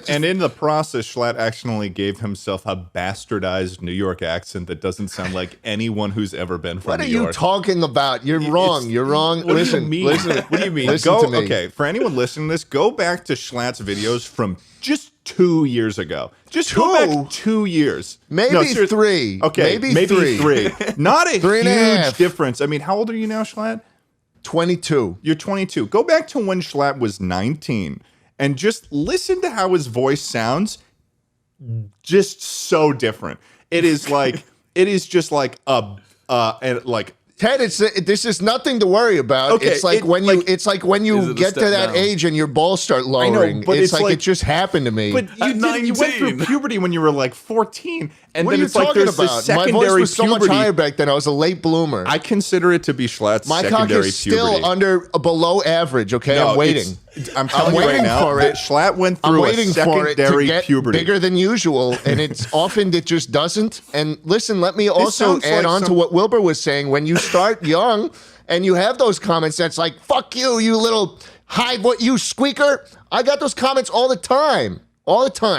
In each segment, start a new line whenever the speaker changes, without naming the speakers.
And in the process, Jschlatt actually gave himself a bastardized New York accent that doesn't sound like anyone who's ever been from New York.
What are you talking about? You're wrong. You're wrong.
What
Listen,
do you mean?
listen.
What do you mean?
Listen to me.
Okay, for anyone listening to this, go back to Schlatt's videos from just 2 years ago. Just go back 2 years.
Maybe three.
Okay, maybe three. Not a
Three and a
huge
half.
difference. I mean, how old are you now, Jschlatt?
22.
You're 22. Go back to when Jschlatt was 19 and just listen to how his voice sounds. Just so different. It is like it is just like and like
Ted, this is nothing to worry about.
Okay,
it's like when you get to that
down?
age and your balls start lowering.
but
it's
it's
like
like-
it just happened to me.
But you went through
19.
puberty when you were like 14, and
what
then
are you
it's like
talking
there's this
about? My
secondary
voice was so much
puberty.
higher back then. I was a late bloomer.
I consider it to be Schlatt's
My cock
secondary
is
puberty.
still below average. Okay,
No,
I'm waiting.
I'm telling you right
waiting
now
for
that
it.
Jschlatt went
I'm
through a
waiting for it to
secondary
get
puberty.
bigger than usual, and it's often it just doesn't. And listen, let me also
sounds
add
like
on to
some-
what Wilbur was saying. When you start young and you have those comments, that's like "fuck you, you little you squeaker." I got those comments all the time,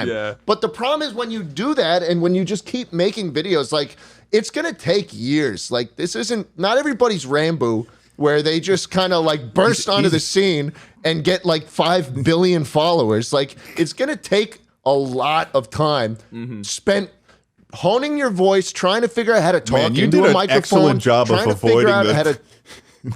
Yeah.
But the problem is when you do that, and when you just keep making videos, like it's gonna take years. Like this isn't not everybody's Rambo, where they just kind of like burst onto the scene and get like 5 billion followers. Like it's gonna take a lot of time spent honing your voice, trying to figure out how to talk
Man, you
into
did
a
an
microphone,
excellent job
trying
of
to figure
avoiding
out
the-
how to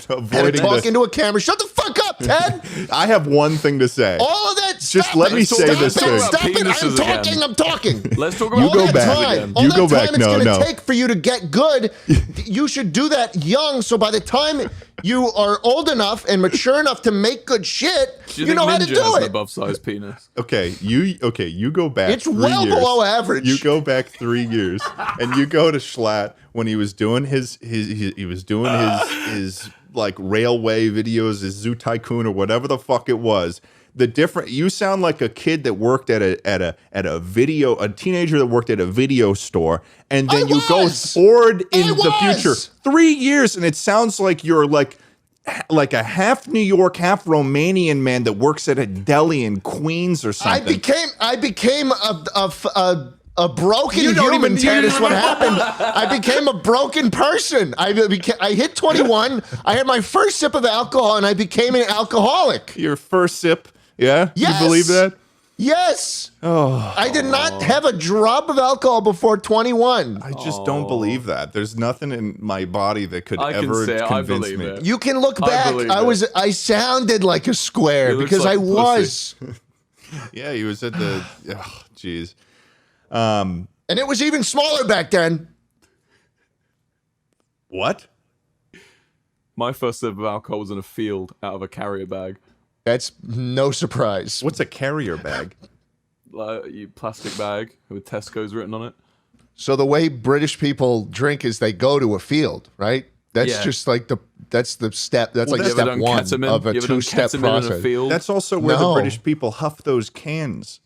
Avoiding
talk
the-
into a camera. Shut the fuck up, Ted.
I have one thing to say.
All of that.
Just
stop
let
it.
me say
Stop
this
it.
thing.
Stop it.
Penises
I'm talking.
again.
I'm talking.
Let's talk
You
about
go
that
back.
time, all
You
that
go
time
back.
it's
No,
gonna
no.
take for you to get good. You should do that young, so by the time you are old enough and mature enough to make good shit, you know how to
Ninja
do
has an
it.
above-sized penis?
You go back.
It's
3
well
years.
below average.
You go back 3 years, and you go to Jschlatt when he was doing his like railway videos, his Zoo Tycoon or whatever the fuck it was. You sound like a kid that worked at a teenager that worked at a video store, and then you go forward in the future 3 years, and it sounds like you're like a half New York, half Romanian man that works at a deli in Queens or something.
I became a broken human. Ted, is what happened. I became a broken person. I hit 21. I had my first sip of alcohol, and I became an alcoholic.
Your first sip, yeah?
Yes.
You believe that?
Yes. Oh. I did not have a drop of alcohol before 21.
I just don't believe that. There's nothing in my body that could
I can
ever
say I
convince
believe
me.
it.
You can look
I
back.
believe
I sounded like a square
He looks
because
like
I
a
was.
Yeah, he was at the. Oh, jeez.
And it was even smaller back then.
What?
My first sip of alcohol was in a field out of a carrier bag.
That's no surprise.
What's a carrier bag?
Like a plastic bag with Tesco's written on it.
So the way British people drink is they go to a field, right? That's
Yeah.
just like that's the step. That's like
You ever
step
done
one
ketamine?
of a
You ever done
two-step
ketamine in a
process.
field?
That's also where
No.
the British people huff those cans